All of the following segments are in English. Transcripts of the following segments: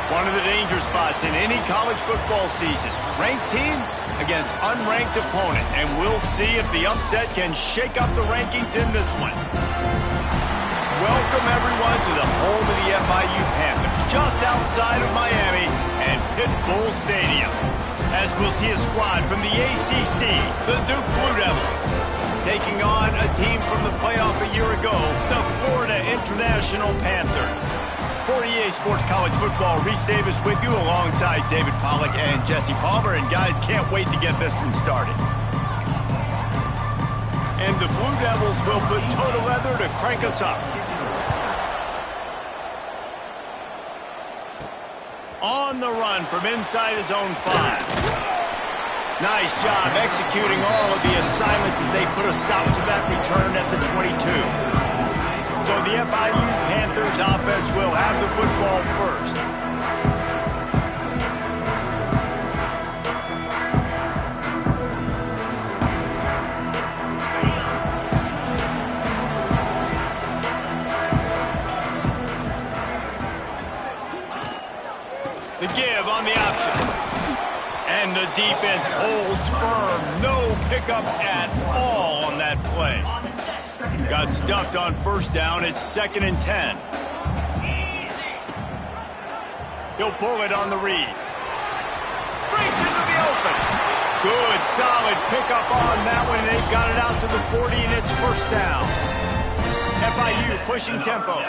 One of the danger spots in any college football season. Ranked team against unranked opponent. And we'll see if the upset can shake up the rankings in this one. Welcome, everyone, to the home of the FIU Panthers, just outside of Miami and Pit Bull Stadium. As we'll see a squad from the ACC, the Duke Blue Devils, taking on a team from the playoff a year ago, the Florida International Panthers. For EA Sports College Football, Reese Davis with you alongside David Pollack and Jesse Palmer. And guys, can't wait to get this one started. And the Blue Devils will put total leather to crank us up. On the run from inside his own 5. Nice job executing all of the assignments as they put a stop to that return at the 22. So the FIU Panthers offense will have the football first. The give on the option. And the defense holds firm. No pickup at all on that play. Got stuffed on first down. It's 2nd and 10. He'll pull it on the read. Breaks into the open. Good, solid pickup on that one. They've got it out to the 40, and it's first down. FIU pushing tempo.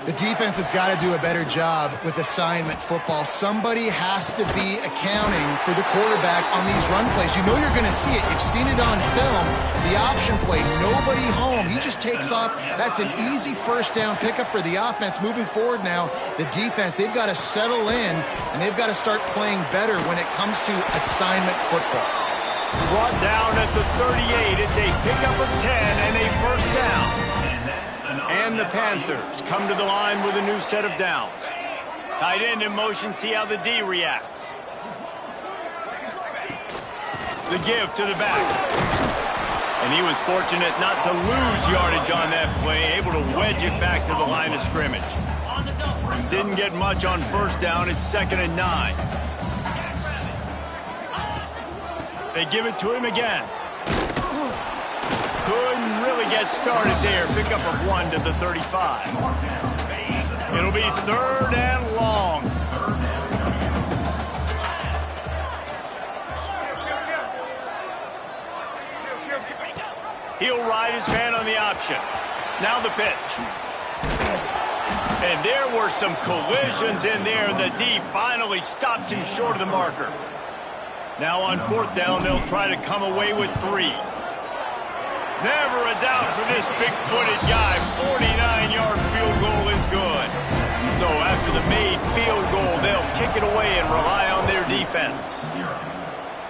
The defense has got to do a better job with assignment football. Somebody has to be accounting for the quarterback on these run plays. You know you're going to see it. You've seen it on film. The option play, nobody home. He just takes off. That's an easy first down pickup for the offense. Moving forward now, the defense, they've got to settle in, and they've got to start playing better when it comes to assignment football. Brought down at the 38. It's a pickup of 10 and a first down. And the Panthers come to the line with a new set of downs. Tight end in motion, see how the D reacts. The give to the back. And he was fortunate not to lose yardage on that play, able to wedge it back to the line of scrimmage. Didn't get much on first down, it's 2nd and 9. They give it to him again. Couldn't really get started there. Pickup of 1 to the 35. It'll be 3rd and long. He'll ride his man on the option. Now the pitch. And there were some collisions in there, and the D finally stops him short of the marker. Now on 4th down, they'll try to come away with 3. Never a doubt for this big-footed guy. 49-yard field goal is good. So after the made field goal, they'll kick it away and rely on their defense.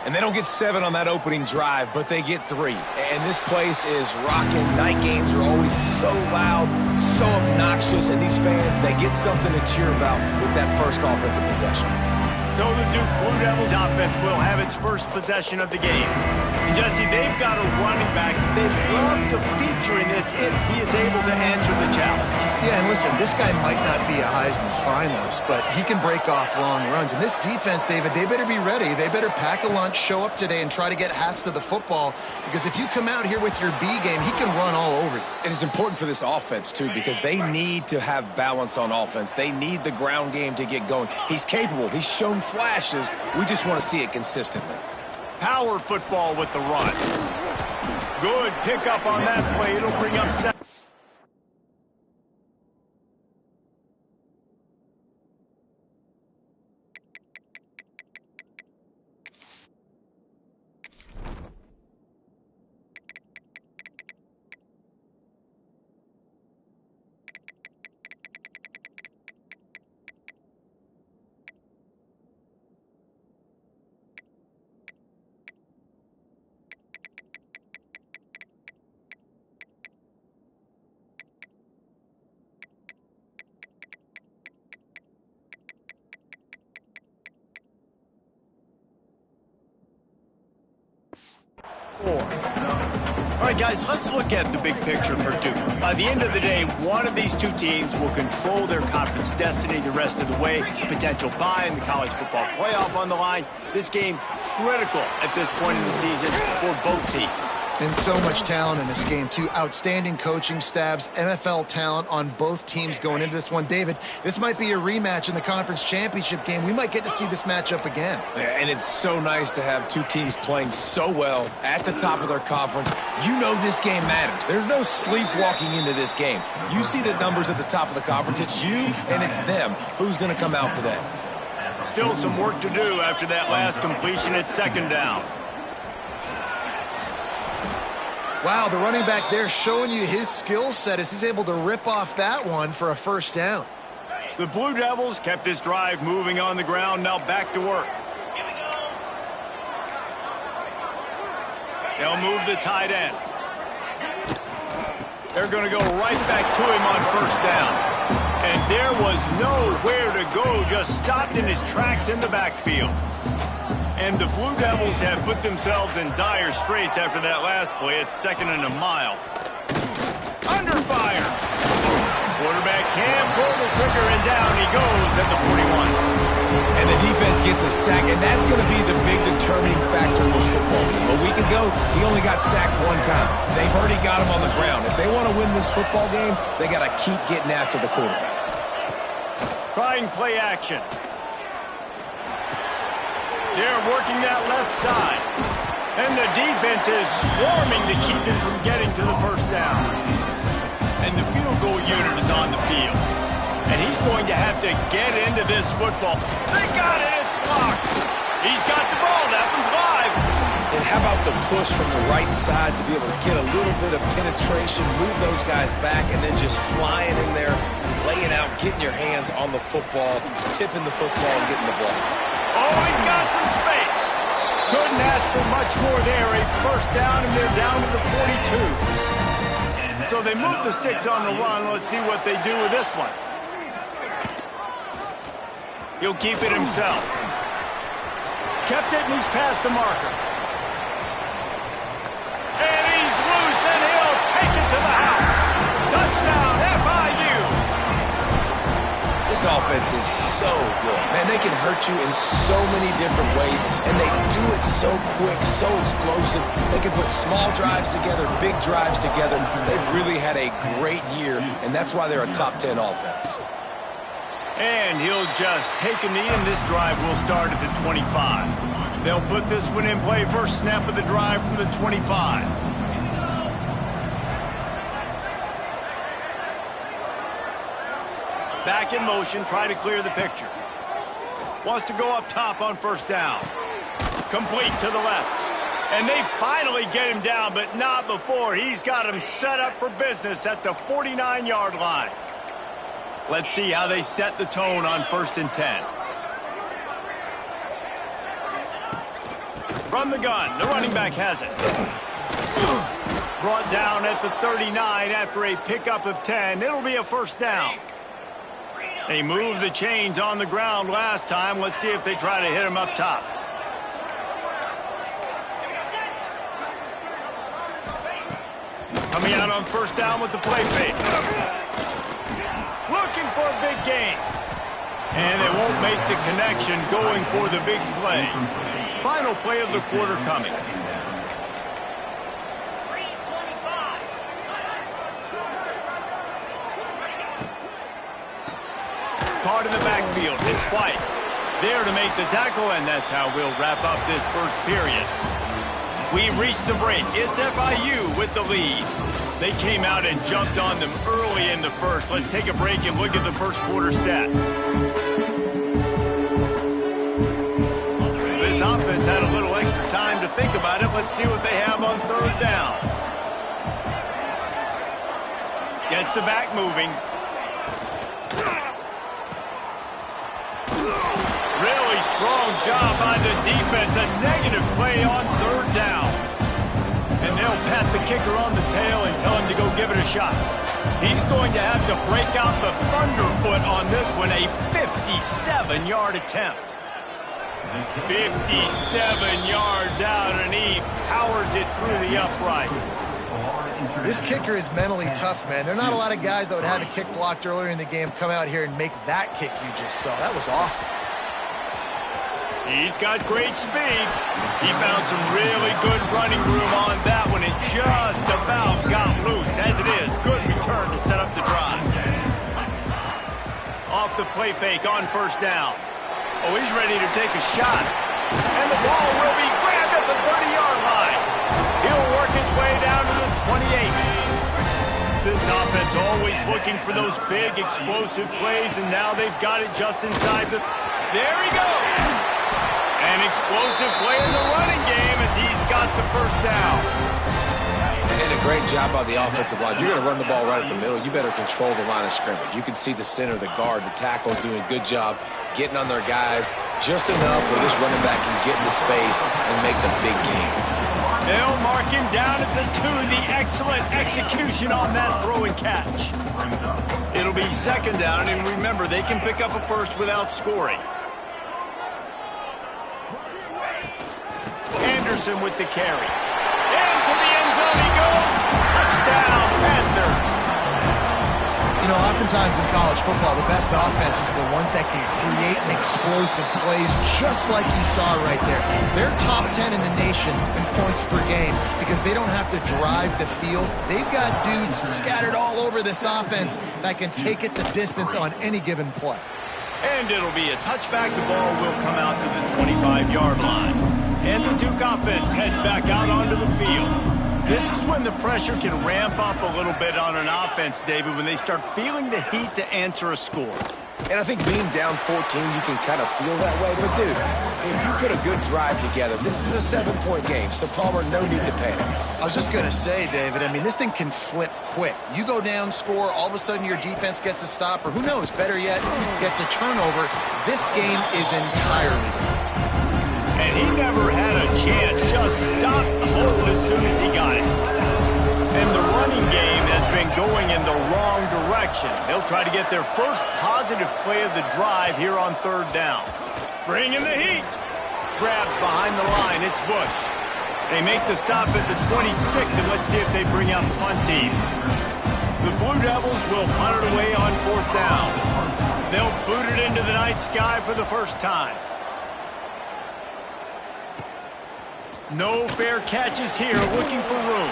And they don't get 7 on that opening drive, but they get 3. And this place is rocking. Night games are always so loud, so obnoxious, and these fans, they get something to cheer about with that first offensive possession. So the Duke Blue Devils offense will have its first possession of the game. And Jesse, they've got a running back they'd love to feature in this if he is able to answer the challenge. Yeah, and listen, this guy might not be a Heisman finalist, but he can break off long runs. And this defense, David, they better be ready. They better pack a lunch, show up today, and try to get hats to the football. Because if you come out here with your B game, he can run all over you. It is important for this offense, too, because they need to have balance on offense. They need the ground game to get going. He's capable. He's shown flashes. We just want to see it consistently. Power football with the run. Good pickup on that play. It'll bring up 7. right, guys, let's look at the big picture for Duke. By the end of the day, one of these two teams will control their conference destiny the rest of the way. Potential bye in the college football playoff on the line. This game critical at this point in the season for both teams. And so much talent in this game, too. Outstanding coaching staffs, NFL talent on both teams going into this one. David, this might be a rematch in the conference championship game. We might get to see this matchup again. Yeah, and it's so nice to have two teams playing so well at the top of their conference. You know this game matters. There's no sleepwalking into this game. You see the numbers at the top of the conference. It's you and it's them. Who's going to come out today? Still some work to do after that last completion at second down. Wow, the running back there showing you his skill set as he's able to rip off that one for a first down. The Blue Devils kept this drive moving on the ground, now back to work. They'll move the tight end. They're going to go right back to him on first down. And there was nowhere to go, just stopped in his tracks in the backfield. And the Blue Devils have put themselves in dire straits after that last play. It's 2nd and a mile. Under fire. Quarterback can pull the trigger, and down he goes at the 41. And the defense gets a sack, and that's going to be the big determining factor in this football game. A week ago, he only got sacked one time. They've already got him on the ground. If they want to win this football game, they got to keep getting after the quarterback. Trying play action. They're working that left side. And the defense is swarming to keep him from getting to the first down. And the field goal unit is on the field. And he's going to have to get into this football. They got it. It's blocked. He's got the ball. That one's live. And how about the push from the right side to be able to get a little bit of penetration, move those guys back, and then just flying in there, laying out, getting your hands on the football, tipping the football, and getting the ball. Oh, he's got some space. Couldn't ask for much more there. A first down, and they're down to the 42. So they move the sticks on the run. Let's see what they do with this one. He'll keep it himself. Kept it, and he's past the marker. And he's loose, and he'll take it to the house. Touchdown, FIU. This offense is so good. Man, they can hurt you in so many different ways, and they do it so quick, so explosive. They can put small drives together, big drives together. They've really had a great year, and that's why they're a top 10 offense. And he'll just take a knee, and this drive will start at the 25. They'll put this one in play. First snap of the drive from the 25. Back in motion, try to clear the picture. Wants to go up top on first down. Complete to the left. And they finally get him down, but not before. He's got him set up for business at the 49-yard line. Let's see how they set the tone on 1st and 10. From the gun, the running back has it. Brought down at the 39 after a pickup of 10. It'll be a first down. They moved the chains on the ground last time. Let's see if they try to hit him up top. Coming out on first down with the play fake. Looking for a big gain. And they won't make the connection going for the big play. Final play of the quarter coming. Caught in the backfield. It's White. There to make the tackle, and that's how we'll wrap up this first period. We reached the break. It's FIU with the lead. They came out and jumped on them early in the first. Let's take a break and look at the first quarter stats. This offense had a little extra time to think about it. Let's see what they have on third down. Gets the back moving. Really strong job by the defense. A negative play on third down. And they'll pat the kicker on the tail and tell him to go give it a shot. He's going to have to break out the thunderfoot on this one. A 57-yard attempt. 57 yards out, and he powers it through the uprights. This kicker is mentally tough, man. There are not a lot of guys that would have a kick blocked earlier in the game come out here and make that kick you just saw. That was awesome. He's got great speed. He found some really good running room on that one and just about got loose. As it is, good return to set up the drive. Off the play fake on first down. Oh, he's ready to take a shot. And the ball will be grabbed at the 30-yard line. He'll work his way down to the 28. This offense always looking for those big, explosive plays, and now they've got it just inside the... There he goes! An explosive play in the running game as he's got the first down. And a great job by the offensive line. If you're going to run the ball right at the middle, you better control the line of scrimmage. You can see the center, the guard, the tackle's doing a good job getting on their guys just enough where this running back can get into space and make the big game. They'll mark him down at the 2. The excellent execution on that throw and catch. It'll be second down, and remember, they can pick up a first without scoring. Anderson with the carry. Into the end zone he goes. Touchdown, Panthers. You know, oftentimes in college football, the best offenses are the ones that can create explosive plays just like you saw right there. They're top 10 in the nation in points per game because they don't have to drive the field. They've got dudes scattered all over this offense that can take it the distance on any given play. And it'll be a touchback. The ball will come out to the 25-yard line. And the Duke offense heads back out onto the field. This is when the pressure can ramp up a little bit on an offense, David, when they start feeling the heat to answer a score. And I think being down 14, you can kind of feel that way. But, dude, if you put a good drive together, this is a 7-point game. So, Palmer, no need to panic. I was just going to say, David, I mean, this thing can flip quick. You go down, score, all of a sudden your defense gets a stop, or who knows, better yet, gets a turnover. This game is entirely different. And he never had a chance, just stopped the hole as soon as he got it. And the running game has been going in the wrong direction. They'll try to get their first positive play of the drive here on third down. Bring in the heat. Grabbed behind the line, it's Bush. They make the stop at the 26, and let's see if they bring out the punt team. The Blue Devils will punt it away on fourth down. They'll boot it into the night sky for the first time. No fair catches here, looking for room.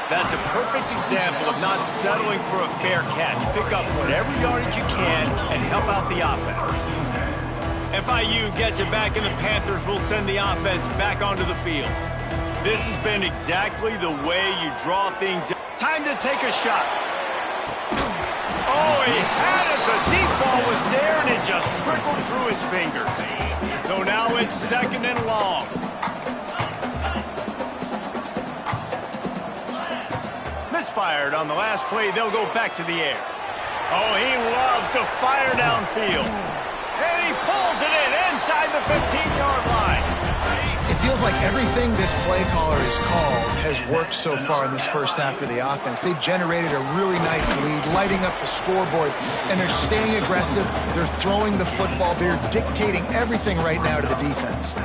That's a perfect example of not settling for a fair catch. Pick up whatever yardage you can and help out the offense. FIU gets it back, and the Panthers will send the offense back onto the field. This has been exactly the way you draw things. Time to take a shot. Oh, he had it. The deep ball was there, and it just trickled through his fingers. So now it's second and long. Misfired on the last play. They'll go back to the air. Oh, he loves to fire downfield. And he pulls it in inside the 15-yard line. It feels like everything this play caller has called has worked so far in this first half for the offense. They've generated a really nice lead, lighting up the scoreboard, and they're staying aggressive. They're throwing the football. They're dictating everything right now to the defense.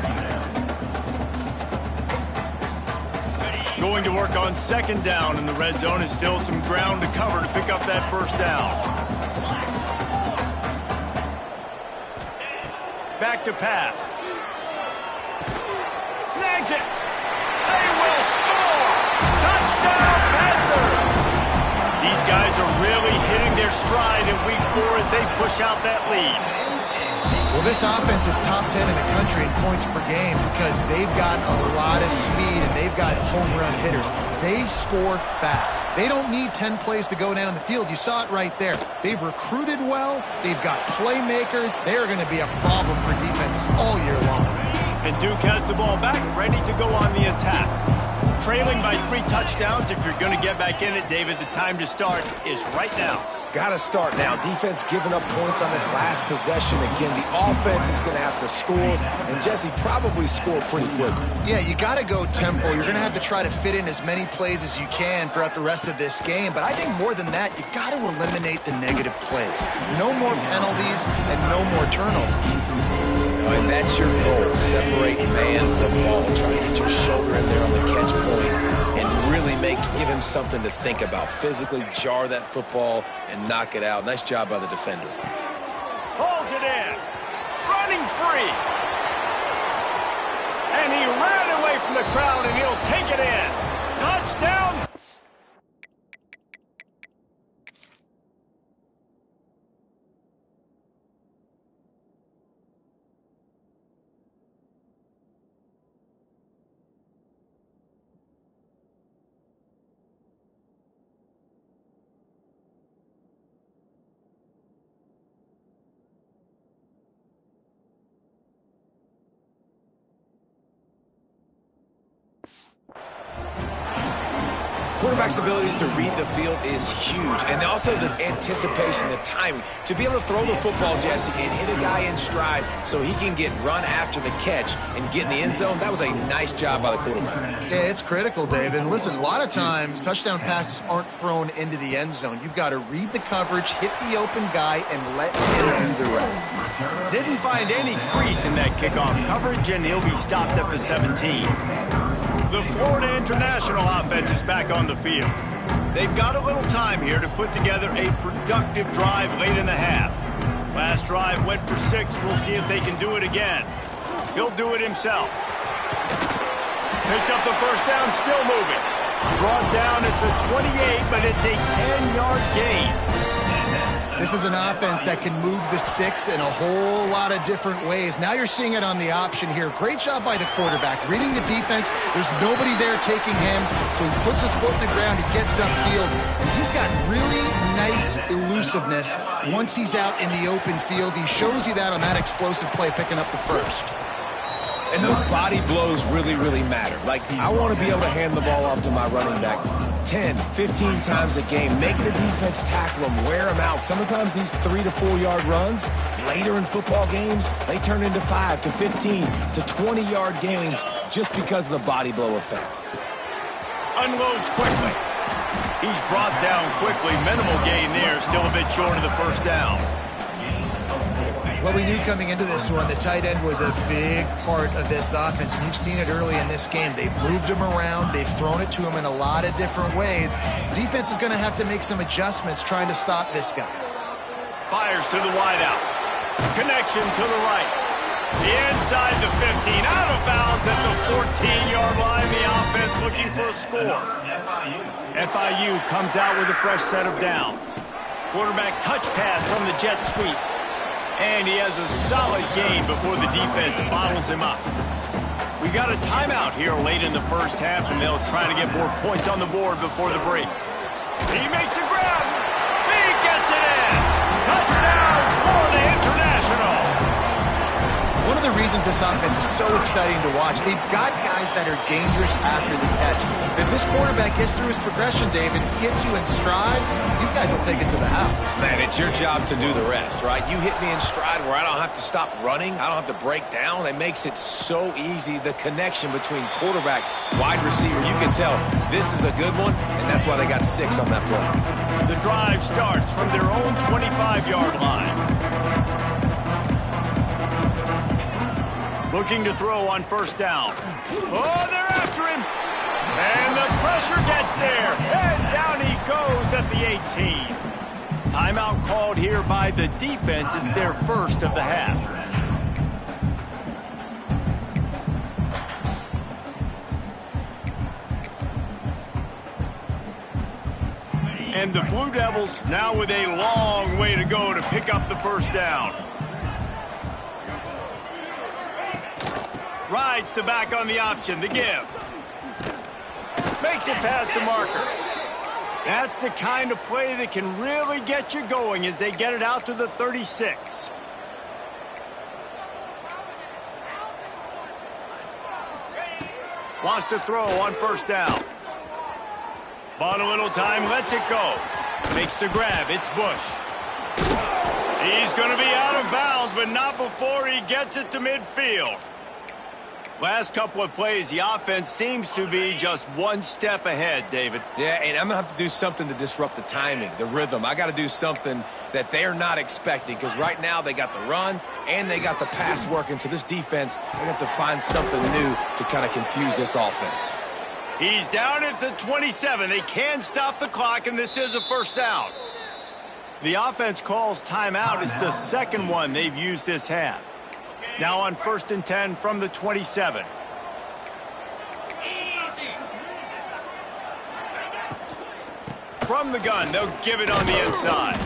Going to work on second down in the red zone. Is still some ground to cover to pick up that first down. Back to pass. Snags it. They will score. Touchdown, Panthers. These guys are really hitting their stride in week 4 as they push out that lead. Well, this offense is top 10 in the country in points per game because they've got a lot of speed and they've got home run hitters. They score fast. They don't need 10 plays to go down the field. You saw it right there. They've recruited well. They've got playmakers. They're going to be a problem for defenses all year long. And Duke has the ball back, ready to go on the attack. Trailing by 3 touchdowns. If you're going to get back in it, David, the time to start is right now. Got to start now. Defense giving up points on that last possession. Again, the offense is going to have to score, and Jesse probably score pretty quickly. Yeah, you got to go tempo. You're going to have to try to fit in as many plays as you can throughout the rest of this game. But I think more than that, you got to eliminate the negative plays. No more penalties and no more turnovers. And that's your goal. Separate man from ball. Try to get your shoulder in there on the catch point and really give him something to think about. Physically jar that football and knock it out. Nice job by the defender. Pulls it in. Running free. And he ran away from the crowd, and he'll take it in. Touchdown. Quarterback's abilities to read the field is huge, and also the anticipation, the timing. To be able to throw the football, Jesse, and hit a guy in stride so he can get run after the catch and get in the end zone, that was a nice job by the quarterback. Yeah, it's critical, David. And listen, a lot of times touchdown passes aren't thrown into the end zone. You've got to read the coverage, hit the open guy, and let him do the rest. Didn't find any crease in that kickoff coverage, and he'll be stopped at the 17. The Florida International offense is back on the field. They've got a little time here to put together a productive drive late in the half. Last drive went for 6. We'll see if they can do it again. He'll do it himself. Picks up the first down, still moving. Brought down at the 28, but it's a 10-yard gain. This is an offense that can move the sticks in a whole lot of different ways. Now you're seeing it on the option here. Great job by the quarterback. Reading the defense, there's nobody there taking him, so he puts his foot in the ground, he gets upfield, and he's got really nice elusiveness once he's out in the open field. He shows you that on that explosive play, picking up the first. And those body blows really, really matter. Like, I want to be able to hand the ball off to my running back 10, 15 times a game. Make the defense tackle them, wear them out. Sometimes these 3 to 4 yard runs, later in football games, they turn into 5 to 15 to 20 yard gains just because of the body blow effect. Unloads quickly. He's brought down quickly. Minimal gain there, still a bit short of the first down. Well, we knew coming into this one, the tight end was a big part of this offense, and you've seen it early in this game. They've moved him around. They've thrown it to him in a lot of different ways. Defense is going to have to make some adjustments trying to stop this guy. Fires to the wideout. Connection to the right. The inside the 15. Out of bounds at the 14-yard line. The offense looking for a score. FIU comes out with a fresh set of downs. Quarterback touch pass from the jet sweep. And he has a solid gain before the defense bottles him up. We got a timeout here late in the first half, and they'll try to get more points on the board before the break. He makes a grab. He gets it in. Touchdown, Florida International. One of the reasons this offense is so exciting to watch, they've got guys that are dangerous after the catch. If this quarterback gets through his progression, David, hits you in stride, these guys will take it to the house. Man, it's your job to do the rest, right? You hit me in stride where I don't have to stop running. I don't have to break down. It makes it so easy. The connection between quarterback, wide receiver, you can tell this is a good one, and that's why they got 6 on that play. The drive starts from their own 25-yard line. Looking to throw on first down. Oh, they're after him. And the pressure gets there. And down he goes at the 18. Timeout called here by the defense. It's their first of the half. And the Blue Devils now with a long way to go to pick up the first down. Rides the back on the option, the give. Makes it past the marker. That's the kind of play that can really get you going as they get it out to the 36. Wants to throw on first down. Bought a little time, lets it go. Makes the grab, it's Bush. He's going to be out of bounds, but not before he gets it to midfield. Last couple of plays, the offense seems to be just one step ahead, David. Yeah, and I'm going to have to do something to disrupt the timing, the rhythm. I got to do something that they're not expecting, because right now they got the run and they got the pass working. So this defense, they're going to have to find something new to kind of confuse this offense. He's down at the 27. They can stop the clock, and this is a first down. The offense calls timeout. It's the second one they've used this half. Now on 1st and 10 from the 27. From the gun, they'll give it on the inside.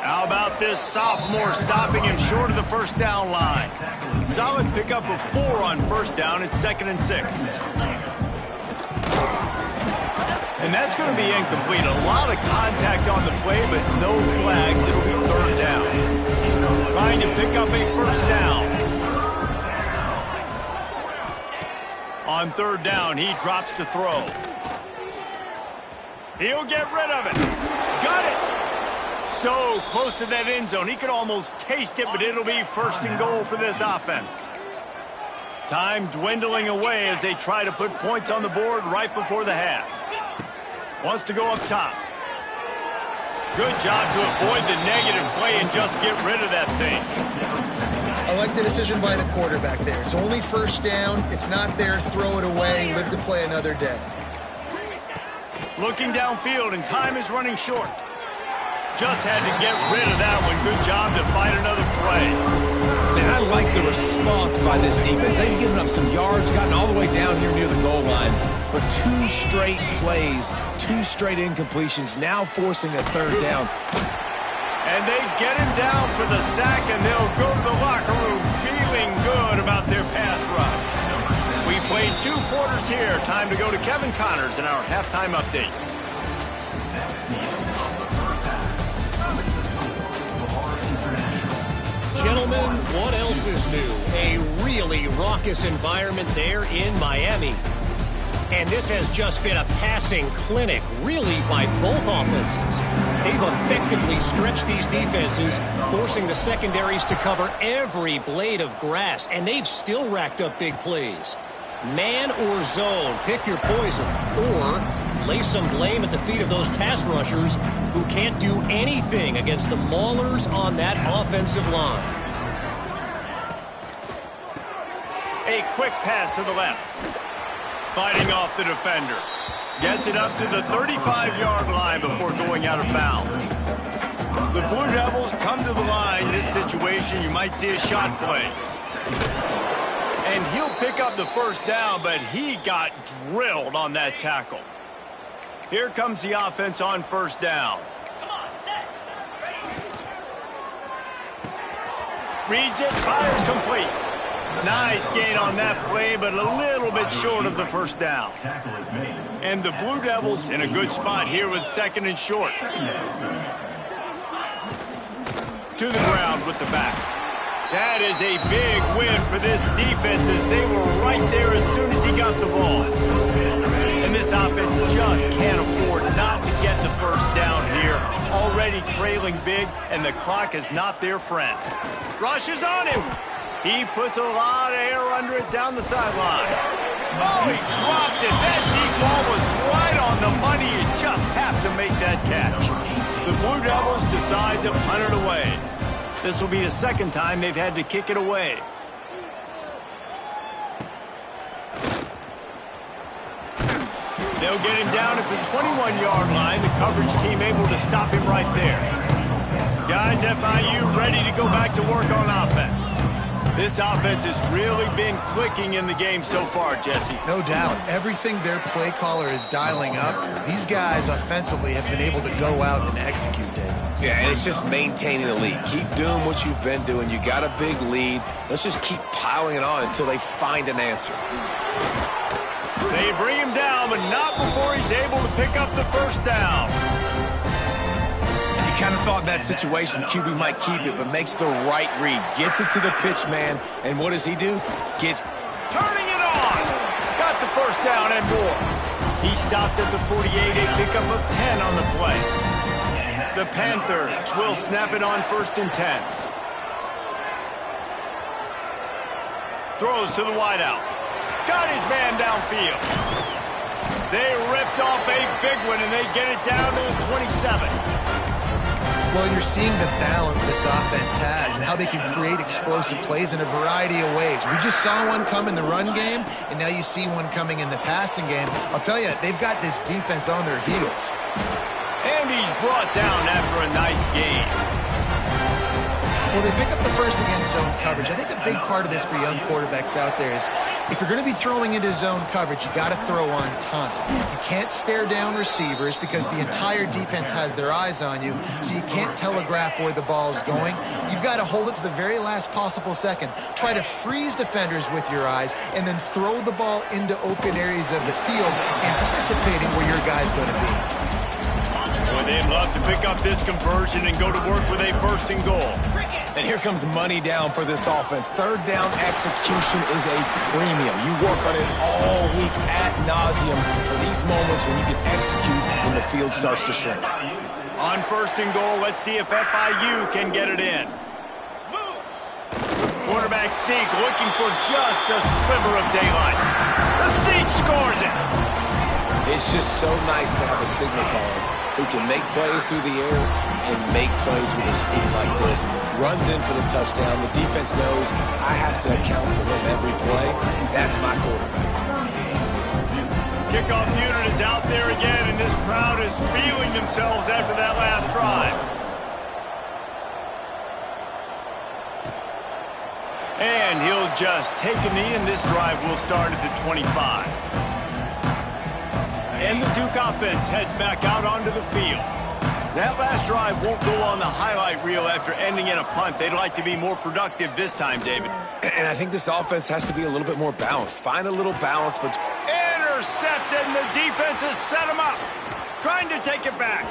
How about this sophomore stopping him short of the first down line? Solid pickup of 4 on first down. It's 2nd and 6. And that's going to be incomplete. A lot of contact on the play, but no flags. It'll be 3rd down. Trying to pick up a first down. On 3rd down, he drops to throw. He'll get rid of it. Got it. So close to that end zone. He could almost taste it, but it'll be 1st and goal for this offense. Time dwindling away as they try to put points on the board right before the half. Wants to go up top. Good job to avoid the negative play and just get rid of that thing. I like the decision by the quarterback there. It's only 1st down. It's not there. Throw it away. Live to play another day. Looking downfield, and time is running short. Just had to get rid of that one. Good job to find another play. And I like the response by this defense. They've given up some yards, gotten all the way down here near the goal line. But 2 straight plays, 2 straight incompletions, now forcing a 3rd down. And they get him down for the sack, and they'll go to the locker room feeling good about their pass rush. We played 2 quarters here. Time to go to Kevin Connors in our halftime update. Gentlemen, what else is new? A really raucous environment there in Miami. And this has just been a passing clinic, really, by both offenses. They've effectively stretched these defenses, forcing the secondaries to cover every blade of grass, and they've still racked up big plays. Man or zone, pick your poison, or lay some blame at the feet of those pass rushers who can't do anything against the maulers on that offensive line. A quick pass to the left. Fighting off the defender. Gets it up to the 35-yard line before going out of bounds. The Blue Devils come to the line. This situation, you might see a shot play. And he'll pick up the first down, but he got drilled on that tackle. Here comes the offense on 1st down. Reads it, fires complete. Nice gain on that play, but a little bit short of the first down. And the Blue Devils in a good spot here with 2nd and short. To the ground with the back. That is a big win for this defense as they were right there as soon as he got the ball. And this offense just can't afford not to get the first down here. Already trailing big, and the clock is not their friend. Rushes on him. He puts a lot of air under it down the sideline. Oh, he dropped it. That deep ball was right on the money. You just have to make that catch. The Blue Devils decide to punt it away. This will be the 2nd time they've had to kick it away. They'll get him down at the 21-yard line. The coverage team able to stop him right there. Guys, FIU ready to go back to work on offense. This offense has really been clicking in the game so far, Jesse. No doubt. Everything their play caller is dialing up, these guys offensively have been able to go out and execute, Dave. Yeah, and it's just maintaining the lead. Keep doing what you've been doing. You got a big lead. Let's just keep piling it on until they find an answer. They bring him down, but not before he's able to pick up the first down. You kind of thought in that situation QB might keep it, but makes the right read. Gets it to the pitch man, and what does he do? Gets turning it on. Got the first down and more. He stopped at the 48, a pickup of 10 on the play. The Panthers will snap it on 1st and 10. Throws to the wideout. Got his man downfield. They ripped off a big one, and they get it down to the 27. Well, you're seeing the balance this offense has and how they can create explosive plays in a variety of ways. We just saw one come in the run game, and now you see one coming in the passing game. I'll tell you, they've got this defense on their heels. And he's brought down after a nice game. Well, they pick up the first against zone coverage. I think a big part of this for young quarterbacks out there is if you're going to be throwing into zone coverage, you got to throw on time. You can't stare down receivers because the entire defense has their eyes on you, so you can't telegraph where the ball is going. You've got to hold it to the very last possible second. Try to freeze defenders with your eyes and then throw the ball into open areas of the field, anticipating where your guy's going to be. Boy, they'd love to pick up this conversion and go to work with a 1st and goal. And here comes money down for this offense. Third down execution is a premium. You work on it all week ad nauseum for these moments when you can execute when the field starts to shrink. On 1st and goal, let's see if FIU can get it in. Quarterback Steak looking for just a sliver of daylight. The Steak scores it. It's just so nice to have a signal caller who can make plays through the air and make plays with his feet like this. Runs in for the touchdown. The defense knows I have to account for them every play. That's my quarterback. Kickoff unit is out there again, and this crowd is feeling themselves after that last drive. And he'll just take a knee, and this drive will start at the 25. And the Duke offense heads back out onto the field. That last drive won't go on the highlight reel after ending in a punt. They'd like to be more productive this time, David. And I think this offense has to be a little bit more balanced. Find a little balance between... Intercepted, and the defense has set him up. Trying to take it back.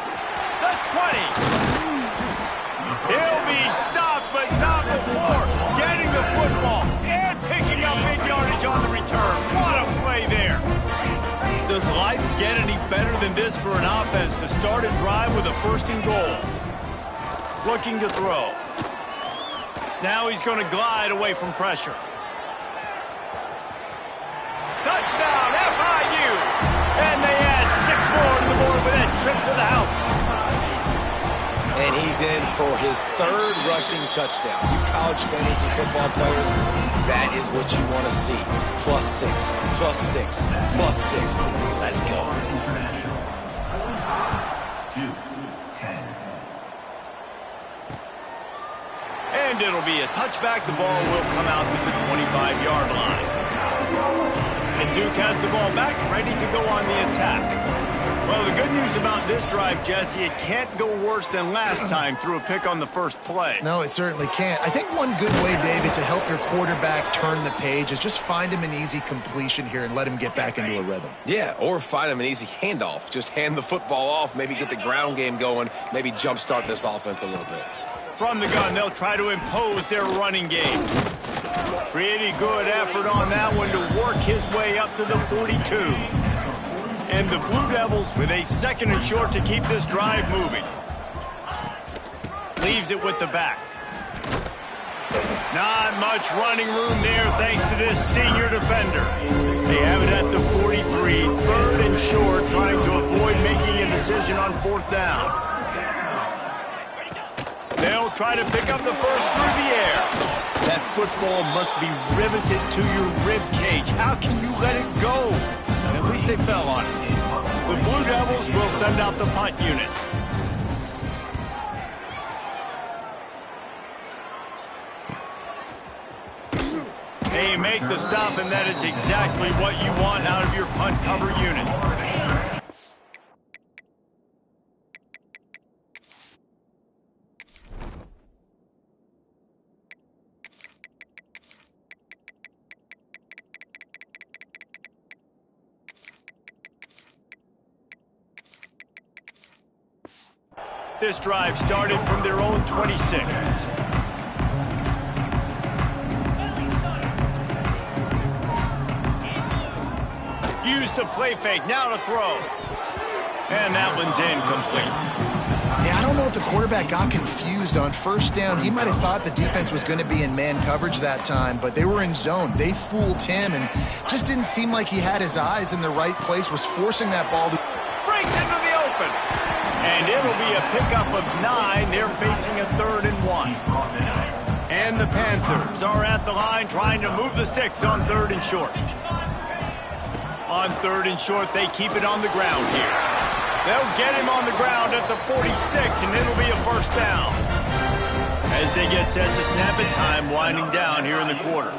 The 20. He'll be stopped, but not before getting the football and picking up big yardage on the return. What a play there. Does life get any better than this for an offense to start a drive with a 1st and goal? Looking to throw. Now he's going to glide away from pressure. Touchdown, FIU! And they add 6 more to the board with that trip to the house. And he's in for his 3rd rushing touchdown. You college fantasy football players, that is what you want to see. +6, +6, +6. Let's go. And it'll be a touchback. The ball will come out to the 25-yard line. And Duke has the ball back, ready to go on the attack. Well, the good news about this drive, Jesse, it can't go worse than last time through a pick on the first play. No, it certainly can't. I think one good way, David, to help your quarterback turn the page is just find him an easy completion here and let him get back into a rhythm. Yeah, or find him an easy handoff. Just hand the football off, maybe get the ground game going, maybe jumpstart this offense a little bit. From the gun, they'll try to impose their running game. Pretty good effort on that one to work his way up to the 42. And the Blue Devils with a 2nd and short to keep this drive moving. Leaves it with the back. Not much running room there thanks to this senior defender. They have it at the 43, 3rd and short, trying to avoid making a decision on 4th down. They'll try to pick up the first through the air. That football must be riveted to your rib cage. How can you let it go? At least they fell on it. The Blue Devils will send out the punt unit. They make the stop, and that is exactly what you want out of your punt cover unit. This drive started from their own 26. Use the play fake, now to throw. And that one's incomplete. Yeah, I don't know if the quarterback got confused on first down. He might have thought the defense was going to be in man coverage that time, but they were in zone. They fooled him and just didn't seem like he had his eyes in the right place, was forcing that ball to... Breaks into the open. And it'll be a pickup of 9. They're facing a 3rd and 1. And the Panthers are at the line trying to move the sticks on 3rd and short. On 3rd and short, they keep it on the ground here. They'll get him on the ground at the 46, and it'll be a first down. As they get set to snap it, time winding down here in the quarter.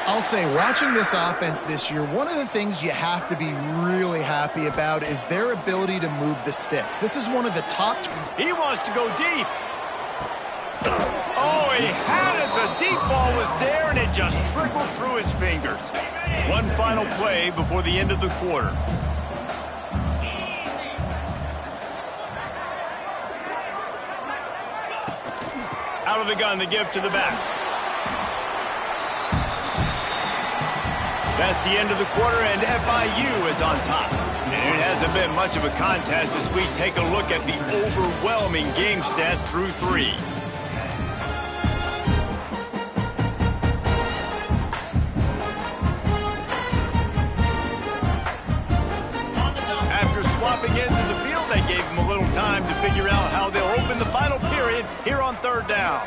I'll say, watching this offense this year, one of the things you have to be really happy about is their ability to move the sticks. This is one of the top... He wants to go deep. Oh, he had it. The deep ball was there, and it just trickled through his fingers. One final play before the end of the quarter. Out of the gun, the give to the back. That's the end of the quarter, and FIU is on top. And it hasn't been much of a contest as we take a look at the overwhelming game stats through 3. After swapping into the field, they gave him a little time to figure out how they'll open the final period here on 3rd down.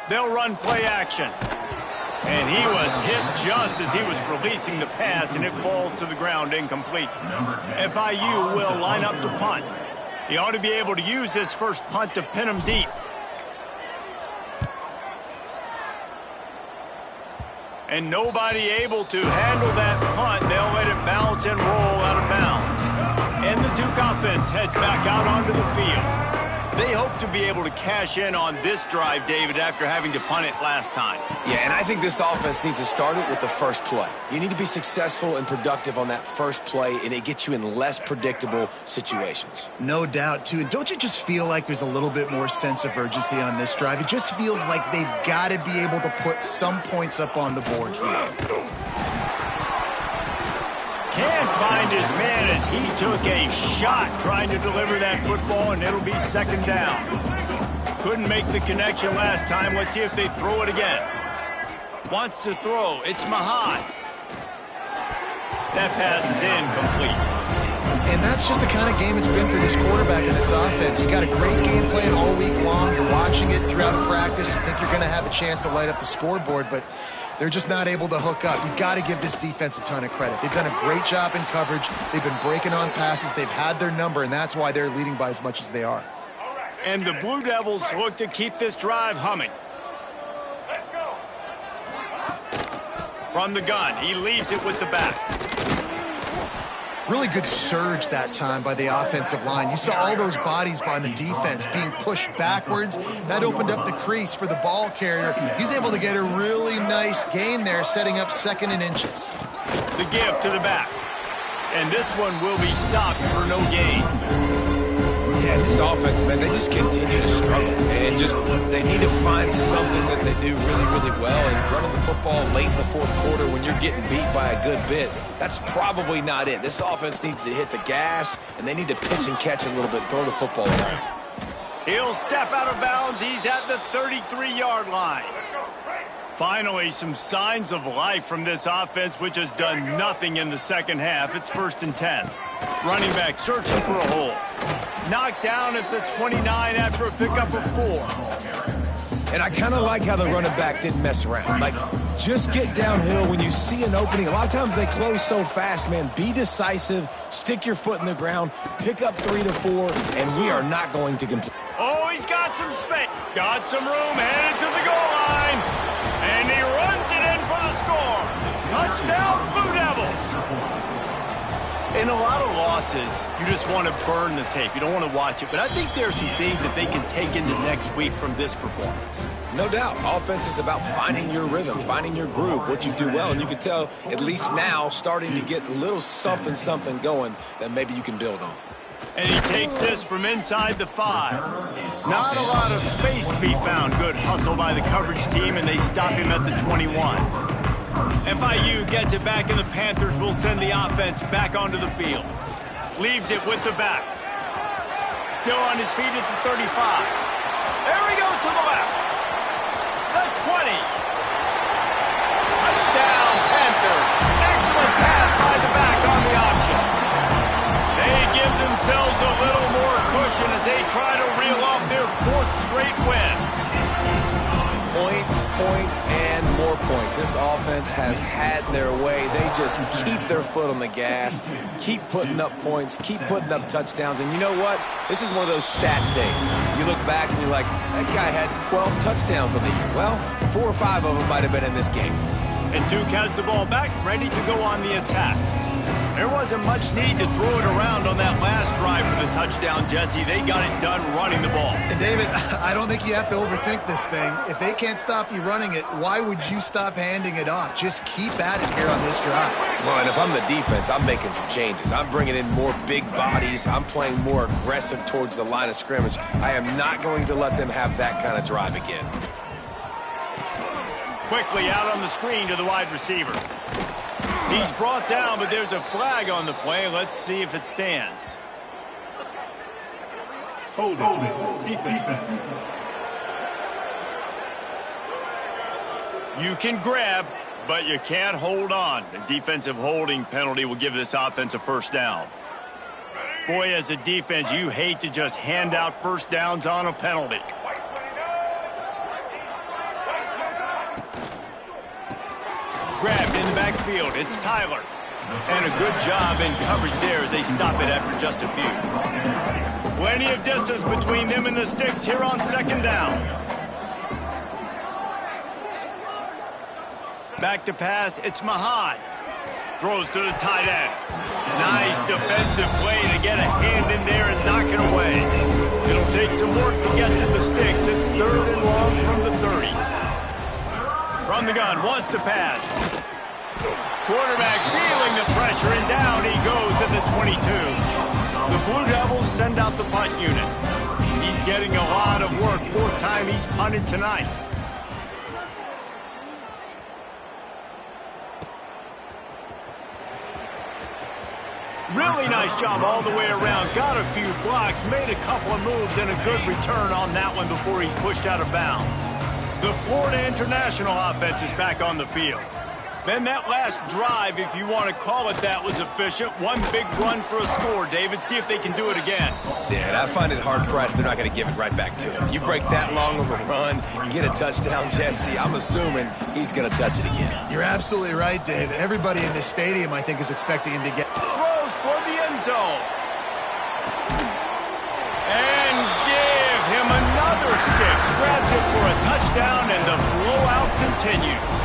They'll run play action. And he was hit just as he was releasing the pass, and it falls to the ground incomplete. FIU will line up to punt. He ought to be able to use this first punt to pin him deep. And nobody able to handle that punt. They'll let it bounce and roll out of bounds. And the Duke offense heads back out onto the field. They hope to be able to cash in on this drive, David, after having to punt it last time. Yeah, and I think this offense needs to start it with the first play. You need to be successful and productive on that first play, and it gets you in less predictable situations. No doubt, too. And don't you just feel like there's a little bit more sense of urgency on this drive? It just feels like they've got to be able to put some points up on the board here. Can't find his man as he took a shot trying to deliver that football, and it'll be 2nd down. Couldn't make the connection last time. Let's see if they throw it again. Wants to throw. It's Mahad. That pass is incomplete. And that's just the kind of game it's been for this quarterback and this offense. You got a great game plan all week long. You're watching it throughout practice. You think you're going to have a chance to light up the scoreboard, but they're just not able to hook up. You've got to give this defense a ton of credit. They've done a great job in coverage. They've been breaking on passes. They've had their number, and that's why they're leading by as much as they are. And the Blue Devils look to keep this drive humming. Let's go. From the gun, he leaves it with the back. Really good surge that time by the offensive line. You saw all those bodies by the defense being pushed backwards. That opened up the crease for the ball carrier. He's able to get a really nice gain there, setting up 2nd and inches. The give to the back. And this one will be stopped for no gain. Yeah, this offense, man, they just continue to struggle. And they need to find something that they do really, really well. And running the football late in the 4th quarter when you're getting beat by a good bit, that's probably not it. This offense needs to hit the gas, and they need to pitch and catch a little bit, throw the football around. He'll step out of bounds. He's at the 33-yard line. Finally, some signs of life from this offense, which has done nothing in the 2nd half. It's 1st and 10. Running back searching for a hole. Knocked down at the 29 after a pickup of 4. And I kind of like how the running back didn't mess around. Like, just get downhill when you see an opening. A lot of times they close so fast, man. Be decisive, stick your foot in the ground, pick up 3 to 4, and we are not going to complain. Oh, he's got some space. Got some room, headed to the goal line. And he runs it in for the score. Touchdown, Blue Devils. In a lot of losses, you just want to burn the tape. You don't want to watch it. But I think there are some things that they can take into next week from this performance. No doubt. Offense is about finding your rhythm, finding your groove, what you do well. And you can tell, at least now, starting to get a little something going that maybe you can build on. And he takes this from inside the 5. Not a lot of space to be found. Good hustle by the coverage team, and they stop him at the 21. FIU gets it back, and the Panthers will send the offense back onto the field. Leaves it with the back. Still on his feet at the 35. There he goes to the left. The 20. Touchdown, Panthers. Excellent pass by the back on the option. They give themselves a little more cushion as they try to reel off their 4th straight win. Points, points, and more points. This offense has had their way. They just keep their foot on the gas, keep putting up points, keep putting up touchdowns. And you know what? This is one of those stats days. You look back and you're like, that guy had 12 touchdowns on the year. Well, 4 or 5 of them might have been in this game. And Duke has the ball back, ready to go on the attack. There wasn't much need to throw it around on that last drive for the touchdown, Jesse. They got it done running the ball. And David, I don't think you have to overthink this thing. If they can't stop you running it, why would you stop handing it off? Just keep at it here on this drive. Well, and if I'm the defense, I'm making some changes. I'm bringing in more big bodies. I'm playing more aggressive towards the line of scrimmage. I am not going to let them have that kind of drive again. Quickly out on the screen to the wide receiver. He's brought down, but there's a flag on the play. Let's see if it stands. Hold it. Defense. You can grab, but you can't hold on. The defensive holding penalty will give this offense a first down. Boy, as a defense, you hate to just hand out first downs on a penalty. Grabbed in the backfield. It's Tyler. And a good job in coverage there as they stop it after just a few. Plenty of distance between them and the sticks here on 2nd down. Back to pass. It's Mahad. Throws to the tight end. Nice defensive play to get a hand in there and knock it away. It'll take some work to get to the sticks. It's 3rd and long from the 30. From the gun, wants to pass. Quarterback feeling the pressure, and down he goes at the 22. The Blue Devils send out the punt unit. He's getting a lot of work. 4th time he's punted tonight. Really nice job all the way around. Got a few blocks, made a couple of moves, and a good return on that one before he's pushed out of bounds. The Florida International offense is back on the field. Then that last drive, if you want to call it that, was efficient. One big run for a score. David, see if they can do it again. Yeah, and I find it hard-pressed they're not going to give it right back to him. You break that long of a run, get a touchdown, Jesse, I'm assuming he's going to touch it again. You're absolutely right, David. Everybody in this stadium, I think, is expecting him to get... Throws for the end zone. And give him another 6. Grabs it for a touchdown, and the blowout continues.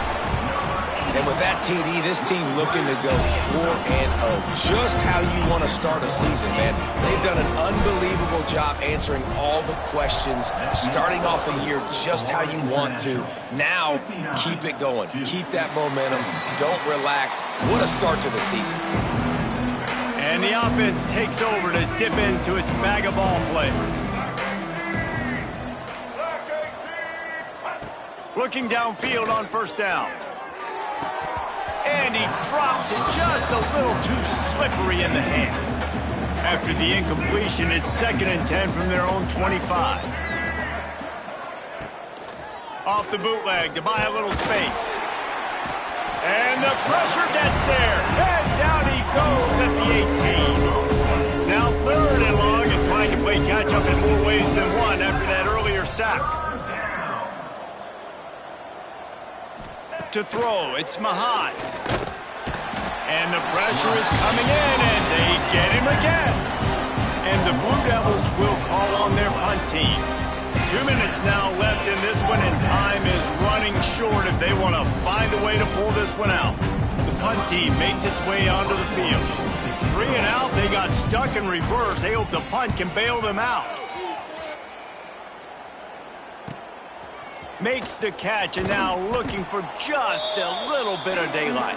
And with that TD, this team looking to go 4-0. Just how you want to start a season, man. They've done an unbelievable job answering all the questions, starting off the year just how you want to. Now, keep it going. Keep that momentum. Don't relax. What a start to the season. And the offense takes over to dip into its bag of ball players. Looking downfield on 1st down. And he drops it just a little too slippery in the hands. After the incompletion, it's 2nd and 10 from their own 25. Off the bootleg to buy a little space. And the pressure gets there. And down he goes at the 18. Now 3rd and long and trying to play catch up in more ways than one after that earlier sack. To throw, it's Mahad. And the pressure is coming in, and they get him again. And the Blue Devils will call on their punt team. 2 minutes now left in this one, and time is running short if they want to find a way to pull this one out. The punt team makes its way onto the field. 3 and out, they got stuck in reverse. They hope the punt can bail them out. Makes the catch, and now looking for just a little bit of daylight.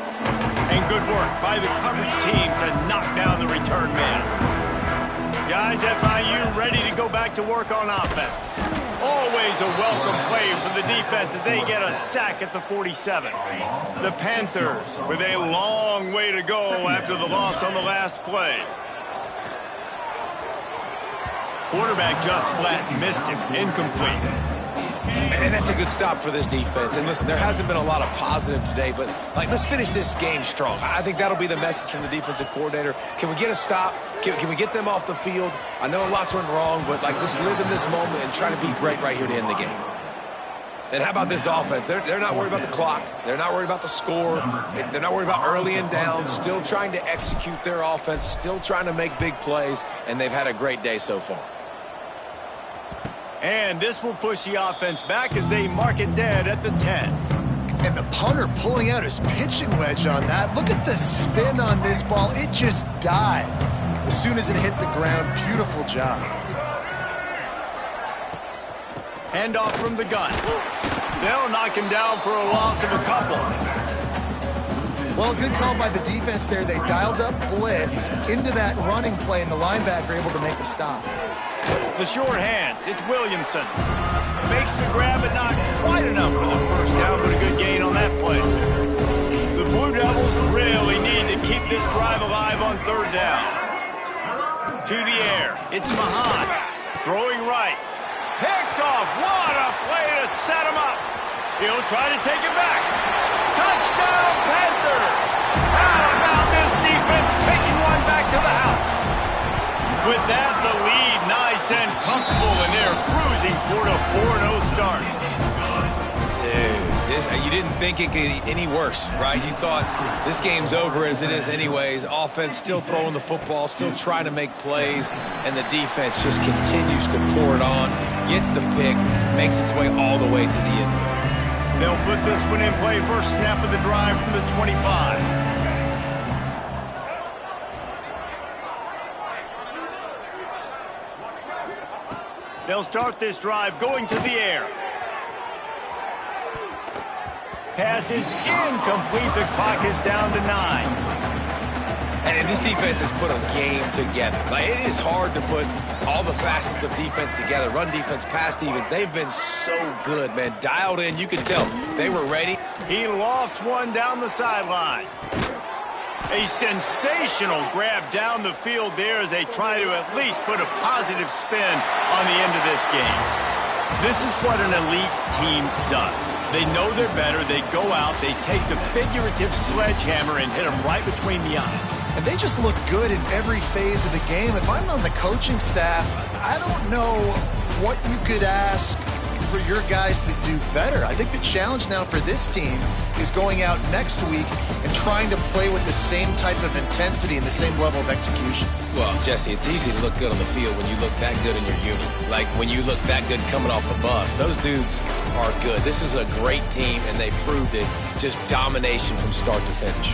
And good work by the coverage team to knock down the return man. Guys, FIU ready to go back to work on offense. Always a welcome play for the defense as they get a sack at the 47. The Panthers with a long way to go after the loss on the last play. Quarterback just flat missed him. Incomplete. And that's a good stop for this defense. And listen, there hasn't been a lot of positive today, but let's finish this game strong. I think that'll be the message from the defensive coordinator. Can we get a stop? Can we get them off the field? I know lots went wrong, but let's live in this moment and try to be great right here to end the game. And how about this offense? They're not worried about the clock. They're not worried about the score. They're not worried about early and down. Still trying to execute their offense. Still trying to make big plays. And they've had a great day so far. And this will push the offense back as they mark it dead at the 10. And the punter pulling out his pitching wedge on that. Look at the spin on this ball. It just died as soon as it hit the ground. Beautiful job. Handoff from the gun. They'll knock him down for a loss of a couple. Well, good call by the defense there. They dialed up blitz into that running play, and the linebacker able to make the stop. The short hands. It's Williamson. Makes the grab, but not quite enough for the first down, but a good gain on that play. The Blue Devils really need to keep this drive alive on third down. To the air. It's Mahan. Throwing right. Picked off. What a play to set him up. He'll try to take it back. Touchdown, Panthers. How about this defense taking one back to the house? With that, the lead nice and comfortable, and they're cruising toward a 4-0 start. Dude, you didn't think it could get any worse, right? You thought this game's over as it is anyways. Offense still throwing the football, still trying to make plays, and the defense just continues to pour it on, gets the pick, makes its way all the way to the end zone. They'll put this one in play first snap of the drive from the 25. They'll start this drive going to the air. Pass is incomplete. The clock is down to 9. And this defense has put a game together. It is hard to put all the facets of defense together. Run defense, pass defense. They've been so good, man. Dialed in. You can tell they were ready. He lofts one down the sideline. A sensational grab down the field there as they try to at least put a positive spin on the end of this game. This is what an elite team does. They know they're better. They go out. They take the figurative sledgehammer and hit them right between the eyes. And they just look good in every phase of the game. If I'm on the coaching staff, I don't know what you could ask for your guys to do better. I think the challenge now for this team is going out next week and trying to play with the same type of intensity and the same level of execution. Well, Jesse, it's easy to look good on the field when you look that good in your uni. Like when you look that good coming off the bus. Those dudes are good. This is a great team, and they proved it. Just domination from start to finish.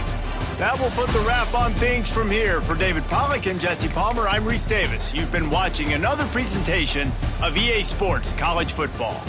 That will put the wrap on things from here. For David Pollack and Jesse Palmer, I'm Reese Davis. You've been watching another presentation of EA Sports College Football.